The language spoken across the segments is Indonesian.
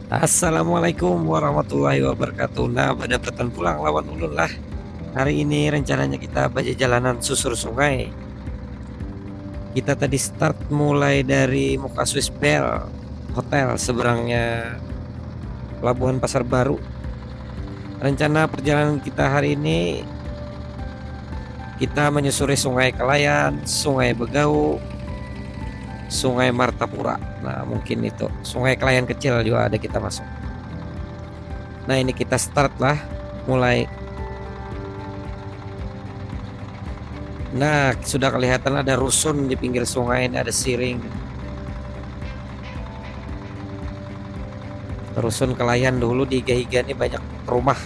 Assalamualaikum warahmatullahi wabarakatuh. Nah, berdapatan pulang lawan ulun lah. Hari ini rencananya kita baca jalanan susur sungai. Kita tadi start mulai dari muka Swiss Bell Hotel seberangnya Pelabuhan Pasar Baru. Rencana perjalanan kita hari ini kita menyusuri Sungai Kelayan, Sungai Begau, Sungai Martapura. Nah, mungkin itu Sungai Kelayan kecil juga ada kita masuk. Nah, ini kita start lah mulai. Nah, sudah kelihatan ada rusun di pinggir sungai, ini ada siring. Rusun Kelayan dulu di Iga-Iga ini banyak rumah.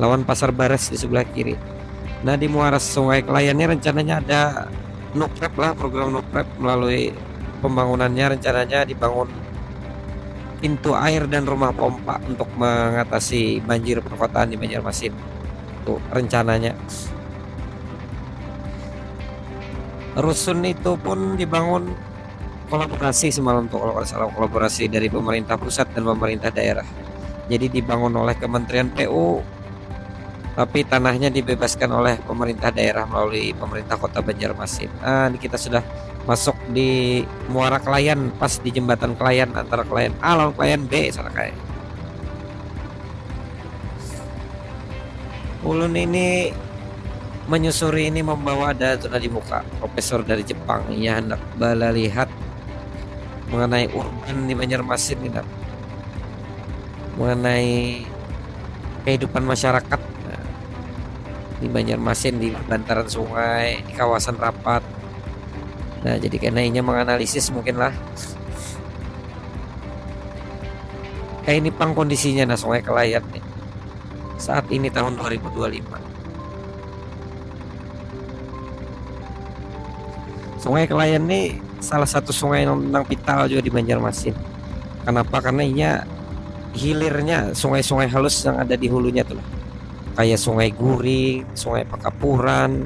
Lawan Pasar Baras di sebelah kiri. Nah, di muara Sungai Kelayan ini rencananya ada NUPREP lah, program NUPREP melalui pembangunannya rencananya dibangun pintu air dan rumah pompa untuk mengatasi banjir perkotaan di Banjarmasin. Itu rencananya. Rusun itu pun dibangun kolaborasi semalam tuh kalau salah, kolaborasi dari pemerintah pusat dan pemerintah daerah. Jadi dibangun oleh Kementerian PU, tapi tanahnya dibebaskan oleh pemerintah daerah melalui pemerintah Kota Banjarmasin. Ini kita sudah masuk di Muara Kelayan, pas di jembatan Kelayan antara Kelayan A lawan Kelayan B sana kayak. Ulun ini menyusuri ini membawa ada zona di muka profesor dari Jepang. Ia hendak bala lihat mengenai urban di Banjarmasin ini, mengenai kehidupan masyarakat di Banjarmasin, di bantaran sungai, di kawasan rapat. Nah, jadi karena ini menganalisis mungkin lah kayak ini pang kondisinya nah Sungai Kelayan nih saat ini tahun 2025. Sungai Kelayan nih salah satu sungai yang vital juga di Banjarmasin. Kenapa? Karena ini hilirnya sungai-sungai halus yang ada di hulunya tuh lah. Kayak Sungai Guring, Sungai Pakapuran,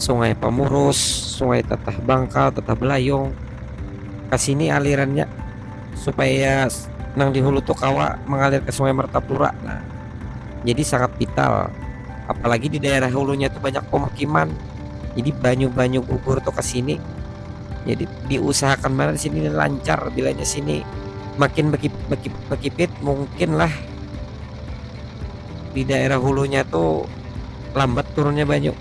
Sungai Pamurus, Sungai Tatah Bangkal, Tatah Belayong. Kasini alirannya supaya nang di hulu tuh kawa mengalir ke Sungai Martapura. Nah, jadi sangat vital. Apalagi di daerah hulunya tuh banyak pemukiman. Jadi banyu-banyu gugur tuh ke sini. Jadi diusahakan mana di sini lancar, bilanya sini makin bekipit mungkin lah di daerah hulunya tuh lambat turunnya banyu.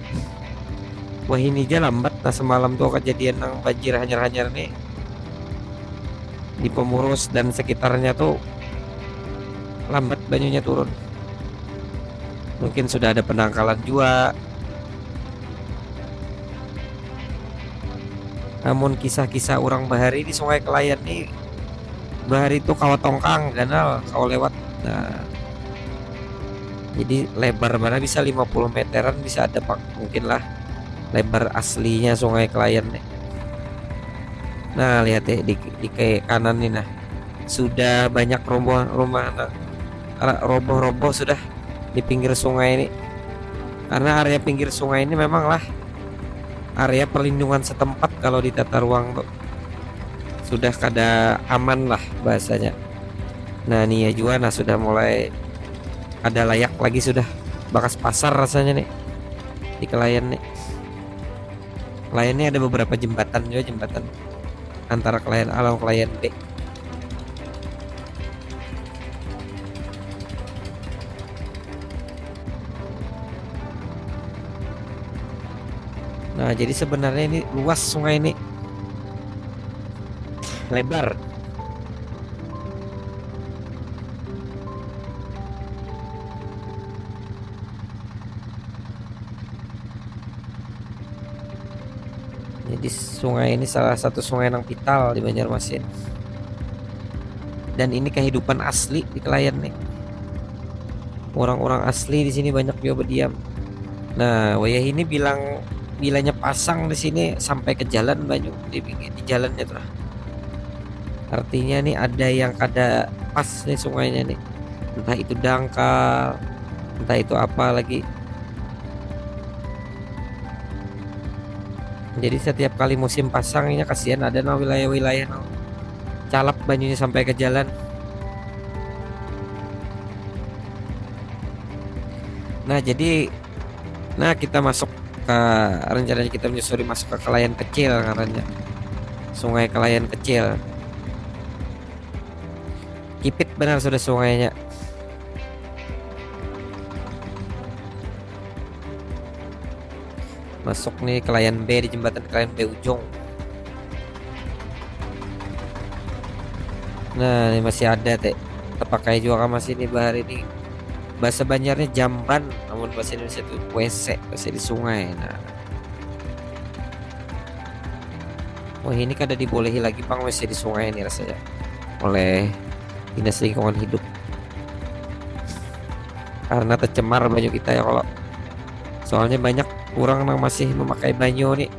Wah, ini aja lambat. Nah, semalam tuh kejadian yang banjir hanyar-hanyar nih di Pemurus dan sekitarnya tuh lambat banyunya turun. Mungkin sudah ada penangkalan juga. Namun kisah-kisah orang bahari di Sungai Kelayan nih, bahari itu kawa tongkang ganal kawa lewat. Nah, jadi lebar mana bisa 50 meteran bisa ada pak, mungkin lah lebar aslinya Sungai Kelayan nih. Nah, lihat ya di kanan nih, nah sudah banyak rumah nah, roboh-roboh sudah di pinggir sungai ini. Karena area pinggir sungai ini memang lah area perlindungan setempat kalau di tata ruang tuh sudah kada aman lah bahasanya. Nah, nih ya juga nah sudah mulai ada layak lagi sudah bakas pasar rasanya nih di Kelayan nih. Kelayan ini ada beberapa jembatan juga, jembatan antara Kelayan A dan Kelayan B. Nah, jadi sebenarnya ini luas sungai ini, lebar. Jadi sungai ini salah satu sungai yang vital di Banjarmasin. Dan ini kehidupan asli di Kelayan nih. Orang-orang asli di sini banyak juga berdiam. Nah, Wayah ini bilanya pasang di sini sampai ke jalan banyak di jalannya tuh. Artinya nih ada yang kada pas nih sungainya nih. Entah itu dangkal, entah itu apa lagi. Jadi setiap kali musim pasang ini kasihan ada no wilayah-wilayah no calap banyunya sampai ke jalan. Nah jadi, nah kita masuk ke, rencananya kita menyusuri masuk ke Kelayan Kecil karena Sungai Kelayan Kecil. Kipit benar sudah sungainya. Masuk nih Kelayan B, di jembatan Kelayan B ujung. Nah ini masih ada teh, terpakai juga kan masih ini bahar ini. Bahasa Banjarnya jamban, namun bahasa Indonesia itu WC, WC di sungai. Nah, wah ini kada dibolehi lagi bang WC di sungai ini rasanya oleh Dinas Lingkungan Hidup, karena tercemar banyu kita ya. Kalau soalnya banyak orang yang masih memakai banyu nih,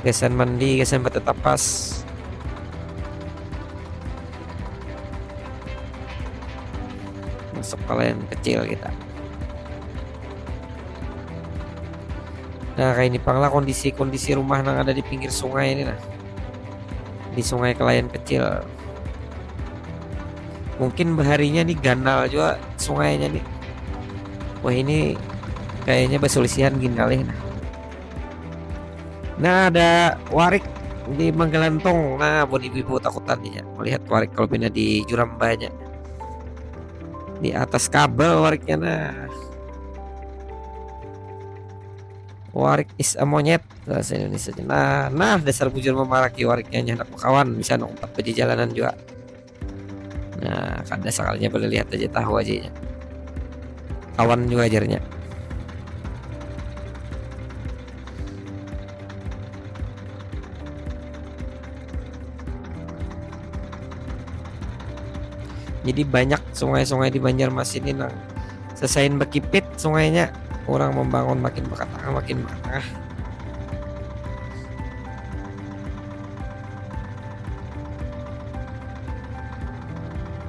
gasan mandi, gasan bertetapas. Masuk Kelayan Kecil kita. Nah kayak ini panglah kondisi rumah yang ada di pinggir sungai ini, nah di Sungai Kelayan Kecil. Mungkin baharinya nih ganal juga sungainya nih. Wah ini kayaknya basulisian gini kali. Nah ada warik di Manggalantong. Nah buat ibu-ibu takutan nih ya, melihat warik kalau pindah di Juram banyak. Di atas kabel wariknya. Nah warik is a monyet bahasa Indonesia. Nah dasar bujur memaraki wariknya anak kawan bisa nompat pergi jalanan juga. Nah kada sekalinya boleh lihat aja tahu aja ya. Kawan juga ajarnya. Jadi banyak sungai-sungai di Banjarmasin ini nang sesain bekipit sungainya, orang membangun makin bekatang makin bekatang.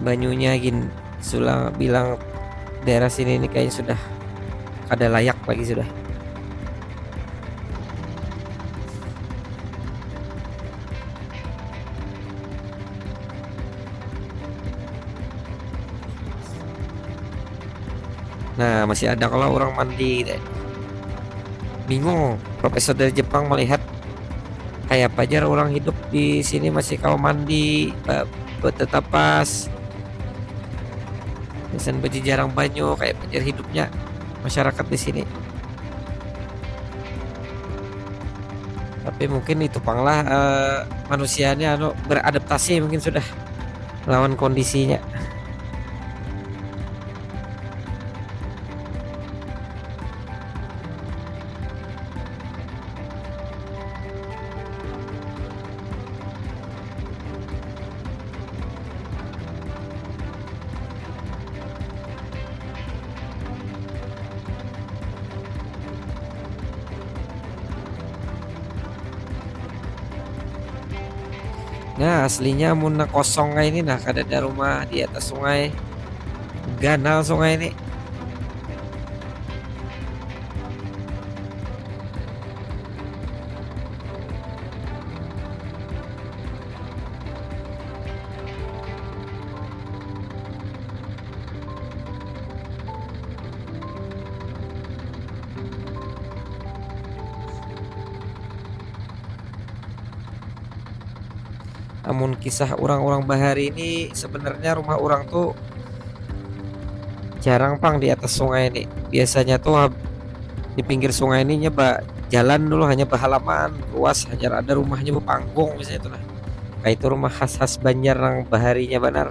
Banyunya gin sulang bilang daerah sini ini kayaknya sudah kada layak lagi sudah. Nah masih ada kalau orang mandi deh. Bingung profesor dari Jepang melihat kayak apa aja orang hidup di sini masih kau mandi bertetapas, desain baju jarang banyu, kayak penjara hidupnya masyarakat di sini. Tapi mungkin itu panglah manusianya beradaptasi mungkin sudah lawan kondisinya. Nah aslinya muna kosong kayak ini, nah kada ada rumah di atas sungai, ganal sungai ini. Namun kisah orang-orang bahari ini sebenarnya rumah orang tuh jarang pang di atas sungai ini. Biasanya tuh di pinggir sungai ini nyoba jalan dulu hanya berhalaman luas, hanya ada rumahnya berpanggung misalnya itu lah. Kayak itu rumah khas-khas Banjar yang baharinya benar.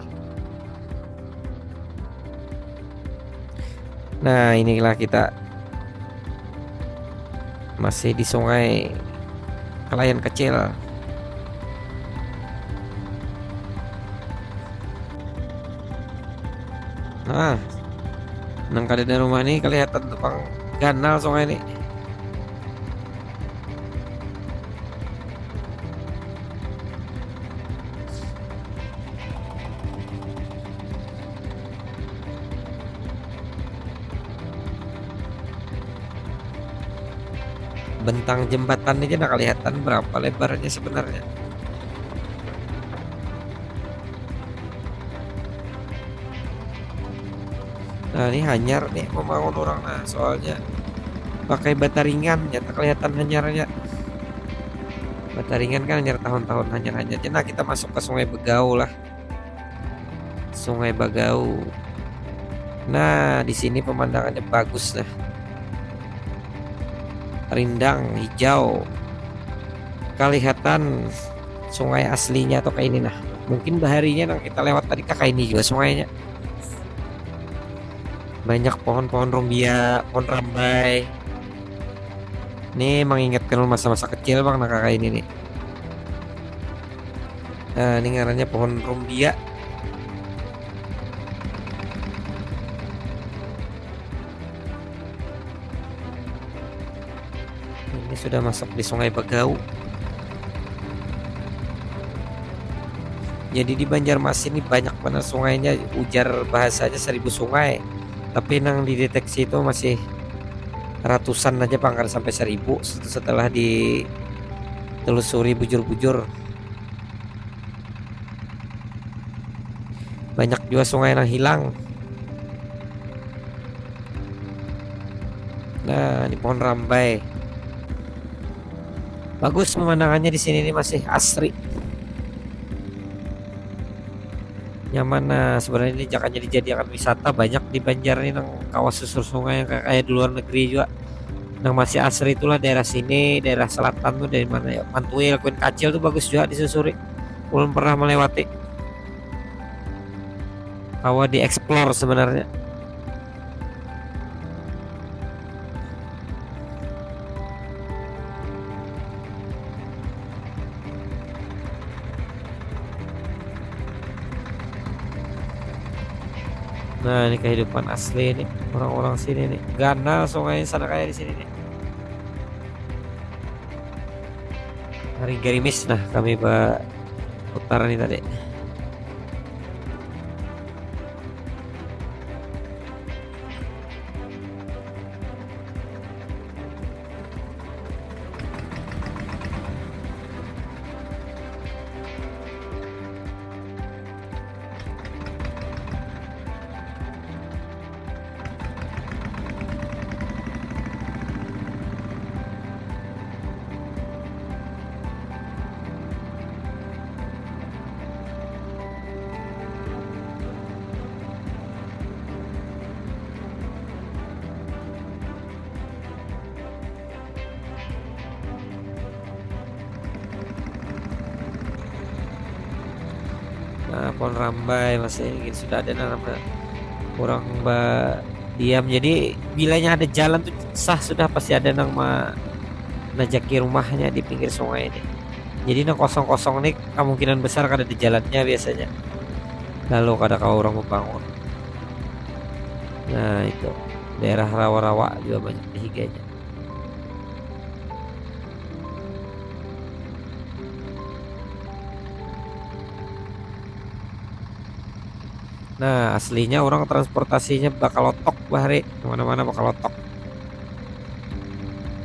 Nah inilah kita masih di Sungai Kelayan Kecil. Nah, nang kada ada rumah ini kelihatan tepang ganal sungai ini. Bentang jembatan aja nak kelihatan berapa lebarnya sebenarnya. Nah ini hanyar nih membangun orang, nah soalnya pakai bata ringan ya tak kelihatan hanyarnya. Bata ringan kan hanyar tahun-tahun hanyar-hanyarnya. Nah kita masuk ke Sungai Begau lah. Sungai Bagau. Nah di sini pemandangannya bagus lah, rindang hijau, kelihatan sungai aslinya atau kayak ini. Nah mungkin baharinya yang kita lewat tadi kakak ini juga sungainya. Banyak pohon-pohon rumbia, pohon rambai. Ini mengingatkan masa-masa kecil bang, nah kakak ini nih. Nah ini ngarannya pohon rumbia. Ini sudah masuk di Sungai Bagau. Jadi di Banjarmasin ini banyak banget sungainya, ujar bahasanya 1000 sungai. Tapi yang dideteksi itu masih ratusan aja bang, kan sampai 1000 setelah ditelusuri bujur-bujur. Banyak juga sungai yang hilang. Nah ini pohon rambai. Bagus pemandangannya di sini nih, masih asri. Nyaman. Nah sebenarnya ini jangan dijadikan wisata, banyak di Banjar nih nang kawasan susur sungai yang kayak di luar negeri juga. Yang masih asri itulah daerah sini, daerah selatan tuh dari mana ya, Mantuil, Kuin Kacil tuh bagus juga disusuri. Belum pernah melewati. Kawa dieksplor sebenarnya. Nah ini kehidupan asli nih orang-orang sini nih. Ganal sungai sana kayak di sini nih. Hari gerimis, nah kami putaran ini tadi. Nah pohon rambai masih gitu, sudah ada nama kurang diam. Jadi bilanya ada jalan tuh sah sudah pasti ada nama najaki rumahnya di pinggir sungai ini. Jadi nang kosong-kosong nih kemungkinan besar kada ada jalannya biasanya. Lalu kada kau orang membangun. Nah itu daerah rawa-rawa juga banyak higanya. Nah aslinya orang transportasinya bakal lotok bahari, kemana-mana bakal lotok.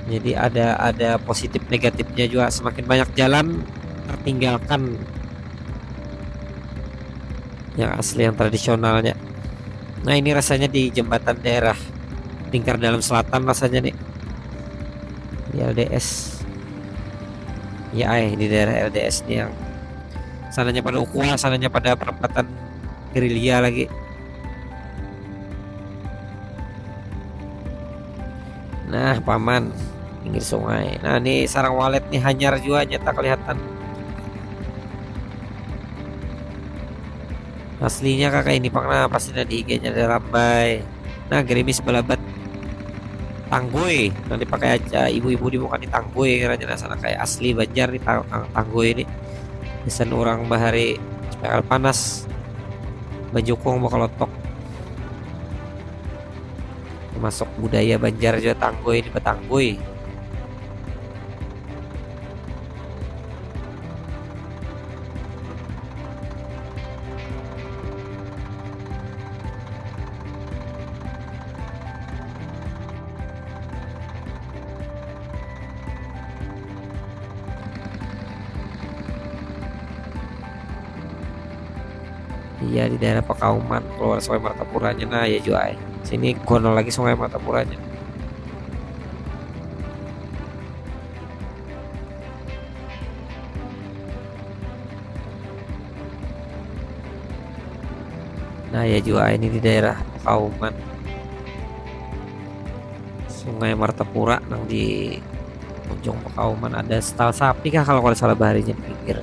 Jadi ada positif negatifnya juga, semakin banyak jalan tertinggalkan yang asli yang tradisionalnya. Nah ini rasanya di jembatan daerah Lingkar Dalam Selatan rasanya nih di LDS. Ya di daerah LDS nih yang sananya pada Ukua, sananya pada perempatan gerilya lagi. Nah paman pinggir sungai. Nah ini sarang walet nih hanyar juga nyata kelihatan. Aslinya kakak ini pernah pasti di IG-nya ada rambai. Nah gerimis balabat tangguy nanti pakai aja ibu-ibu di muka di tangguy karena sana kayak asli Banjar nih tangguy ini. Desain orang bahari spekal panas bajukung bakal lotok. Termasuk budaya Banjar juga tangguy ini petangguy. Iya di daerah Pakauman keluar Sungai Martapuranya. Nah ya juga sini kono lagi Sungai Martapuranya. Nah ya juga ini di daerah Pakauman Sungai Martapura nang di ujung Pakauman ada stal sapi kah kalau salah baharinya di pinggir.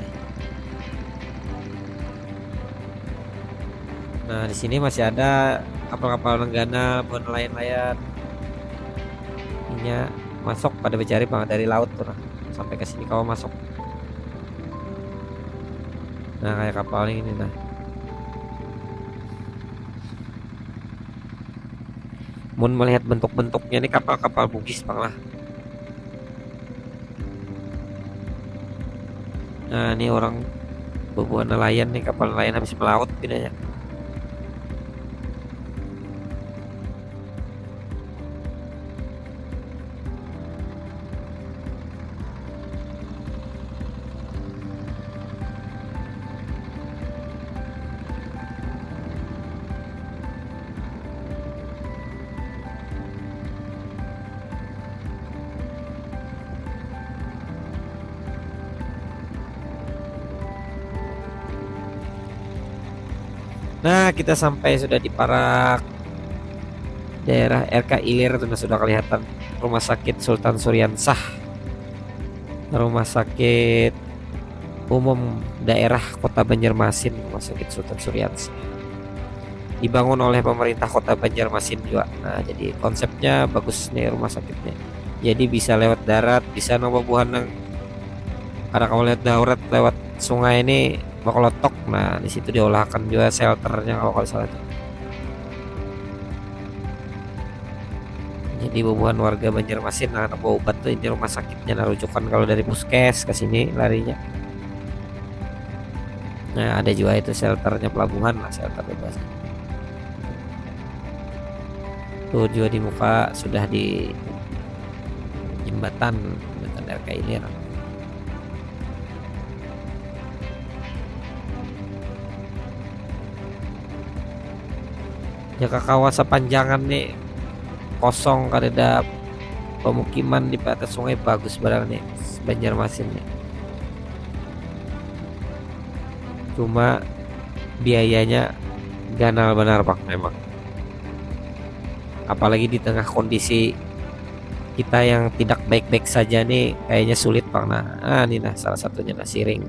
Nah di sini masih ada kapal-kapal nenggana buat nelayan-nelayan. Ininya masuk pada mencari bang dari laut tuh nah. Sampai ke sini kau masuk. Nah kayak kapal ini nah. Mun melihat bentuk-bentuknya ini kapal-kapal Bugis bang lah. Nah ini orang bebuan nelayan nih kapal nelayan habis melaut bedanya. Nah kita sampai sudah di Parak daerah RK Ilir tuh nah, sudah kelihatan Rumah Sakit Sultan Suryansah, Rumah Sakit Umum Daerah Kota Banjarmasin, Rumah Sakit Sultan Suryansah dibangun oleh pemerintah Kota Banjarmasin juga. Nah jadi konsepnya bagus nih rumah sakitnya, jadi bisa lewat darat, bisa nomor buah nang karena kalau lihat darat lewat sungai ini Bakolotok. Nah di situ diolahkan juga shelternya kalau salah tuh. Jadi bubuhan warga Banjarmasin nah anak bawa obat tuh ini rumah sakitnya nah rujukan kalau dari puskes ke sini larinya. Nah ada juga itu shelternya pelabuhan lah, shelter bebas. Tuh juga di muka sudah di jembatan RK Ilir. Jaka kawasan panjangan nih kosong kada pemukiman di atas sungai bagus barang nih Banjarmasin nih. Cuma biayanya ganal benar pak memang. Apalagi di tengah kondisi kita yang tidak baik-baik saja nih kayaknya sulit bang. Nah ini nah salah satunya nah Siring.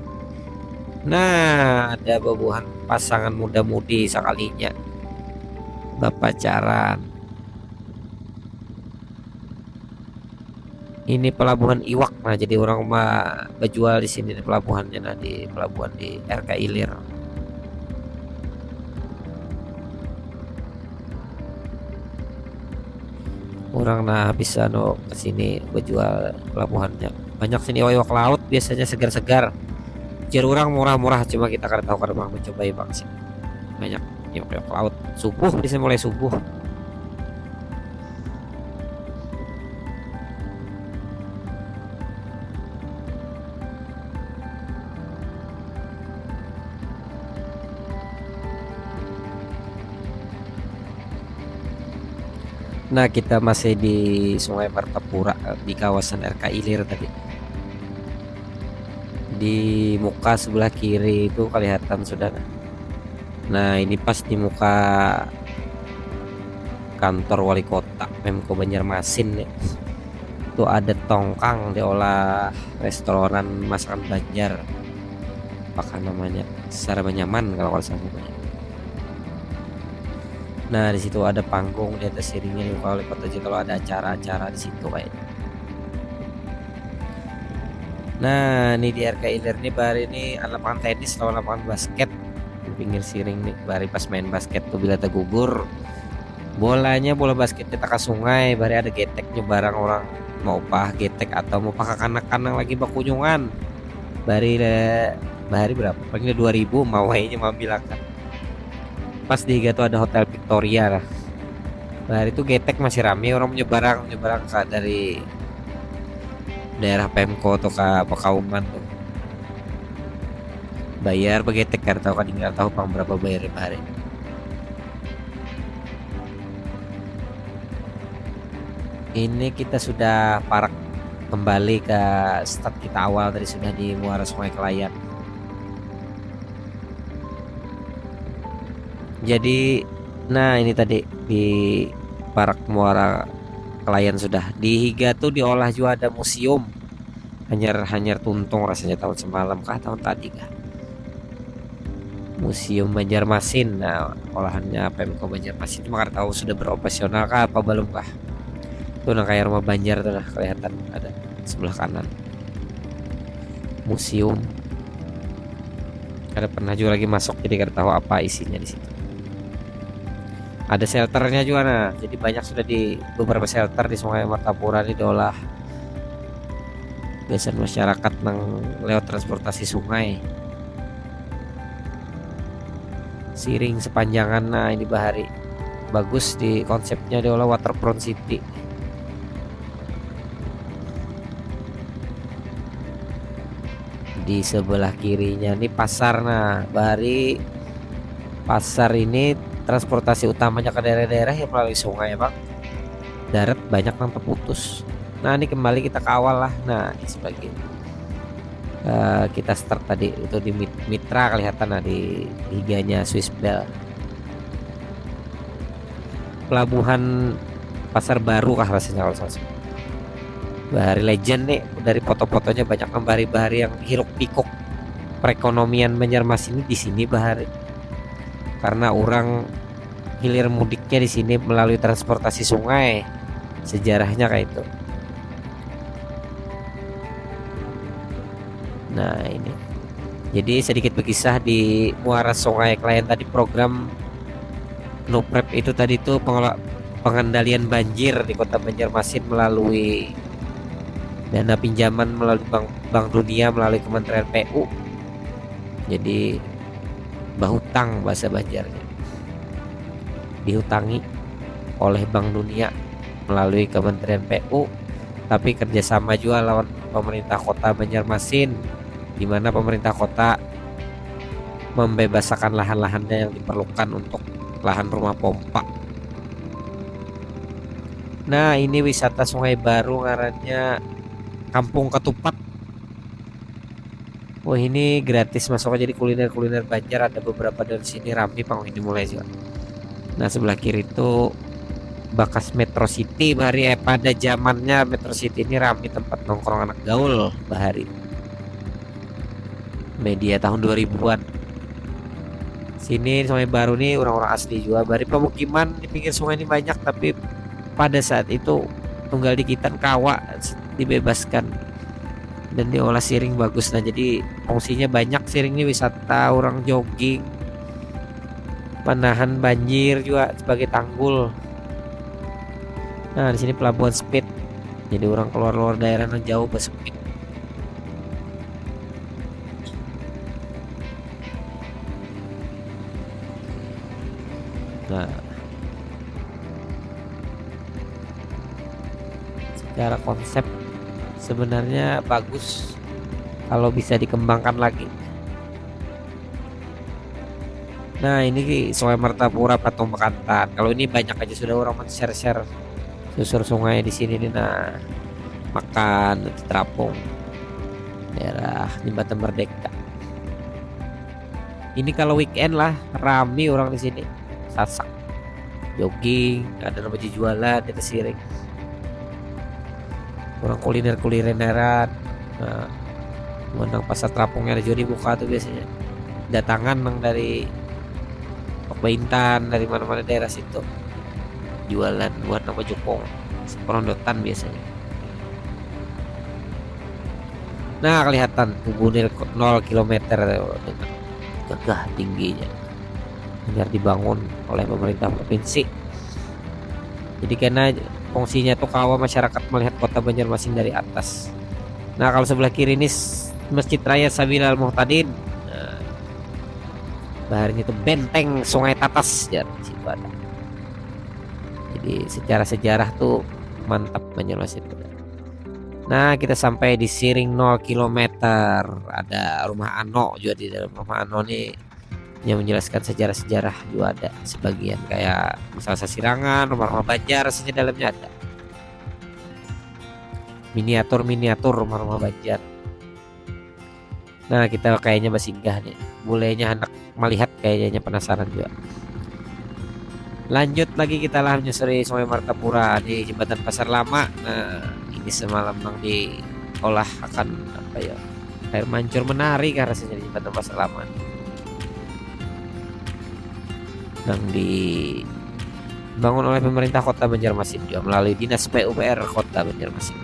Nah ada bebuhan pasangan muda-mudi sekalinya pacaran. Ini pelabuhan Iwak nah jadi orang mah berjual di sini pelabuhannya nah di pelabuhan di RK Ilir. Orang nah bisa no kesini berjual pelabuhannya banyak sini iwak laut biasanya segar-segar jar orang murah-murah cuma kita kada tahu kada bang mencoba bang sih banyak iwak laut subuh bisa mulai subuh. Nah kita masih di Sungai Martapura di kawasan RK Ilir tadi. Di muka sebelah kiri itu kelihatan sudah. Nah ini pas di muka kantor wali kota Pemko Banjarmasin nih. Itu ada tongkang diolah restoran masakan Banjar. Apakah namanya Sarama Nyaman kalau salah namanya. Nah di situ ada panggung di atas Siringnya di muka wali kota juga kalau ada acara-acara di situ kayaknya. Nah ini di RK Ilir nih bari ini ada lapangan tenis lawan lapangan basket di pinggir Siring nih bari pas main basket tuh bila tergugur bolanya bola basket kita ke sungai bari ada geteknya barang orang mau pah getek atau mau pah kanak-kanak lagi bakunjungan bari berapa paling 2000 mau aja mau bilang kan pas di Higa tuh ada Hotel Victoria lah bari itu getek masih rame orang menyebarang ke dari daerah Pemko atau ke Pakauman tuh bayar begetek kan tahu kan tinggal tahu pang berapa bayar per hari. Ini kita sudah parak kembali ke start kita awal tadi, sudah di Muara Sungai Kelayan. Jadi nah ini tadi di Parak Muara Kelayan sudah di Higa tuh diolah juga ada museum hanyar tuntung rasanya tahun semalam kah tahun tadi kah, Museum Banjarmasin. Nah olahannya Pemko Banjarmasin itu maka tahu sudah beroperasional kah apa belum kah. Tuh nah kayak rumah Banjar tuh nah kelihatan ada sebelah kanan museum. Ada pernah juga lagi masuk jadi kada tahu apa isinya di situ. Ada shelternya juga nah. Jadi banyak sudah di beberapa shelter di Sungai Martapura ini diolah. Biasanya masyarakat nang lewat transportasi sungai. Siring sepanjangan nah ini bahari. Bagus di konsepnya diolah waterfront city. Di sebelah kirinya nih pasar nah bahari. Pasar ini transportasi utamanya ke daerah-daerah yang melalui sungai bang. Darat banyak yang terputus. Nah ini kembali kita ke awal lah. Nah ini sebagai kita start tadi itu di Mitra kelihatan nah di higanya Swiss Bell. Pelabuhan Pasar Baru kah rasanya kalau salah. Bahari legend nih dari foto-fotonya banyak bahari-bahari yang hiruk pikuk perekonomian Banjarmasin ini di sini bahari. Karena orang hilir mudiknya di sini melalui transportasi sungai, sejarahnya kayak itu. Nah ini, jadi sedikit berkisah di Muara Sungai Kelayan tadi program NUPREP itu tadi tuh pengendalian banjir di Kota Banjarmasin melalui dana pinjaman melalui Bank Dunia melalui Kementerian PU. Jadi bahutang bahasa Banjarnya, dihutangi oleh Bank Dunia melalui Kementerian PU, tapi kerjasama juga lawan pemerintah kota Banjarmasin, di mana pemerintah kota membebaskan lahan-lahannya yang diperlukan untuk lahan rumah pompa. Nah ini wisata Sungai Baru ngarannya Kampung Ketupat. Wah ini gratis masuk aja, jadi kuliner Banjar ada beberapa dari sini ramai pang ini mulai juga. Nah sebelah kiri itu bekas Metro City bahari pada zamannya Metro City ini ramai tempat nongkrong anak gaul bahari. Media tahun 2000-an. Sini Sungai Baru nih orang-orang asli juga. Bahari pemukiman di pinggir sungai ini banyak, tapi pada saat itu tunggal dikitan kawa dibebaskan dan diolah siring bagus. Nah jadi fungsinya banyak siring ini, wisata orang jogging, penahan banjir juga sebagai tanggul. Nah di sini pelabuhan speed, jadi orang keluar daerah yang jauh bersepit. Nah secara konsep sebenarnya bagus kalau bisa dikembangkan lagi. Nah ini Sungai Martapura Patung Bekantan. Kalau ini banyak aja sudah orang men-share susur sungai di sini nih. Nah makan di terapung daerah Jembatan Merdeka. Ini kalau weekend lah rame orang di sini, sasak, jogging, ada nama jualan di atas siring. Orang kulineran. Nah, menang pasar terapungnya ada juga dibuka tuh biasanya. Datangan nang dari Bintan, dari mana-mana daerah situ. Jualan buat nama Jokong, perondotan biasanya. Nah, kelihatan tubuh 0 km dengan gagah tingginya. Biar dibangun oleh pemerintah provinsi. Jadi karena fungsinya tuh kalau masyarakat melihat kota Banjarmasin dari atas. Nah kalau sebelah kiri ini Masjid Raya Sabilal Muhtadin. Nah, baharnya itu benteng Sungai Tatas ya, situ ada. Jadi secara sejarah tuh mantap Banjarmasin. Nah, kita sampai di Siring 0 kilometer. Ada rumah Ano juga di dalam rumah Ano nih yang menjelaskan sejarah-sejarah juga ada sebagian kayak masalah Sasirangan, rumah-rumah Banjar rasanya dalamnya ada. Miniatur-miniatur rumah-rumah Banjar. Nah, kita kayaknya masih singgah nih. Bolehnya hendak melihat kayaknya penasaran juga. Lanjut lagi kita lah menyusuri Sungai Martapura di Jembatan Pasar Lama. Nah, ini semalam bang diolah akan apa ya? Air mancur menari kan rasanya di Jembatan Pasar Lama. Yang dibangun oleh pemerintah Kota Banjarmasin juga melalui Dinas PUPR Kota Banjarmasin.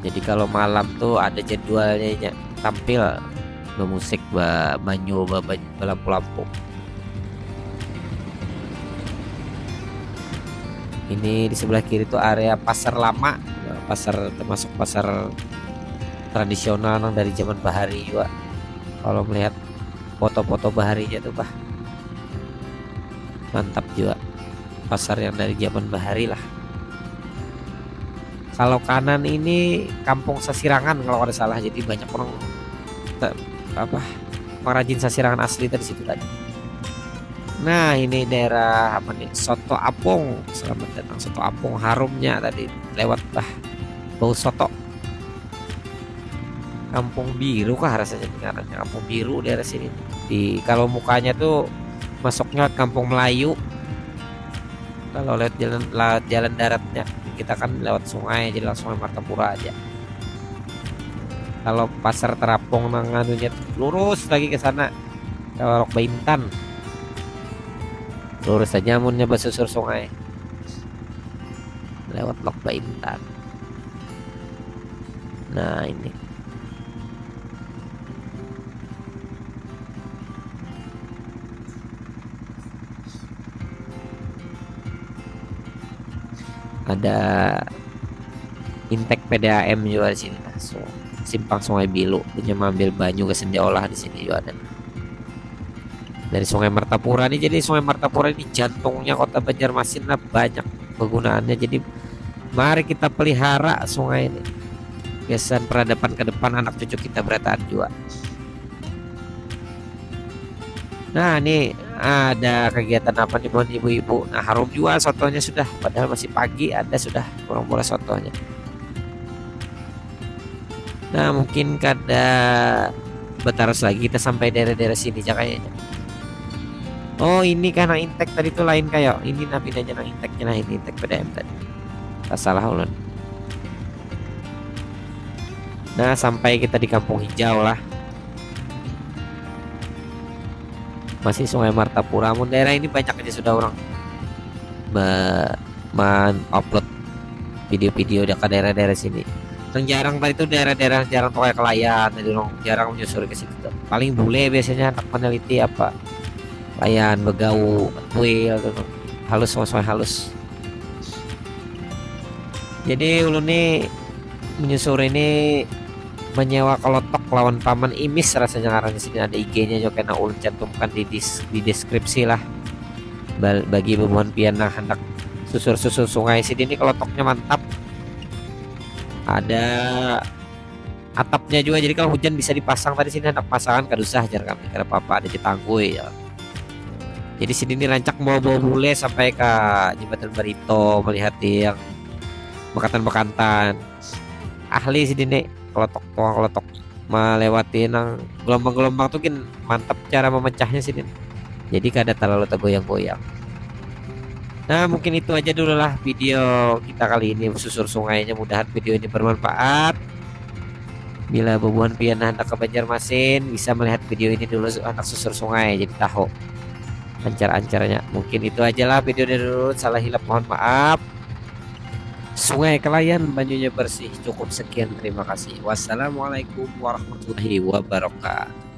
Jadi kalau malam tuh ada jadwalnya tampil bermusik banyu lampu-lampu. Ini di sebelah kiri tuh area pasar lama, pasar termasuk pasar tradisional yang dari zaman Bahari juga. Kalau melihat foto-foto Baharinya tuh mantap juga. Pasar yang dari zaman Bahari lah. Kalau kanan ini Kampung Sasirangan kalau ada salah, jadi banyak orang pengrajin sasirangan asli dari situ tadi. Nah, ini daerah apa nih? Soto Apung. Selamat datang Soto Apung. Harumnya tadi lewat bau soto. Kampung Biru kah rasanya dengarannya, Kampung Biru daerah sini. Di kalau mukanya tuh masuknya Kampung Melayu. Kalau lewat jalan daratnya kita kan lewat sungai, jadi langsung Sungai Martapura aja. Kalau pasar terapung nanganunya lurus lagi ke sana ke Lok Baintan, lurus saja munnya basusur sungai lewat Lok Baintan. Nah, ini ada Intek PDAM juga di sini. So, simpang Sungai Bilu punya mengambil banyu ke senja olah di sini juga ada. Dari Sungai Martapura nih, jadi Sungai Martapura ini jantungnya Kota Banjarmasin lah, banyak kegunaannya. Jadi mari kita pelihara sungai ini. Biasan peradaban ke depan anak cucu kita berataan juga. Nah, ini ada kegiatan apa nih buat ibu-ibu? Nah, harum juga sotonya sudah, padahal masih pagi ada sudah kurang bola sotonya. Nah, mungkin kada betaros lagi kita sampai daerah-daerah sini kayaknya. Oh, ini karena Intek tadi itu lain kayak ini bedanya nang Inteknya, nah ini Intek PDM tadi. Tak salah ulun. Nah, sampai kita di Kampung Hijau lah. Masih Sungai Martapura. Mun daerah ini banyak aja sudah orang upload video-video ke daerah-daerah sini. Yang jarang tadi itu daerah-daerah jarang tuh kayak Kelayan, jadi orang jarang menyusuri ke situ. Paling bule biasanya anak peneliti apa Layan, Begau, Tuil, halus sama halus. Jadi ulun nih menyusuri ini menyewa kelotok lawan Paman Imis rasanya, karena di sini ada IG-nya juga kena ulun cantumkan di deskripsi lah. Bagi bebuan piana hendak susur-susur sungai sini, ini kelotoknya mantap. Ada atapnya juga, jadi kalau hujan bisa dipasang. Tadi sini hendak pasangan kadusah jar kami karena apa ada di tanggui ya. Jadi sini ini rancak mau bawa bule sampai ke Jembatan Barito, melihat yang bekantan-bekantan. Ahli sini nih kelotok melewati nang gelombang-gelombang tuh kan mantap cara memecahnya sini. Jadi kada terlalu tergoyang-goyang. Nah, mungkin itu aja dulu lah video kita kali ini susur sungainya. Mudahan video ini bermanfaat. Bila bebuan pian hendak ke Banjarmasin, bisa melihat video ini dulu anak susur sungai, jadi tahu ancar-ancarnya. Mungkin itu aja lah video dari dulu. Salah hilap mohon maaf. Sungai Kelayan banyunya bersih. Cukup sekian, terima kasih. Wassalamualaikum warahmatullahi wabarakatuh.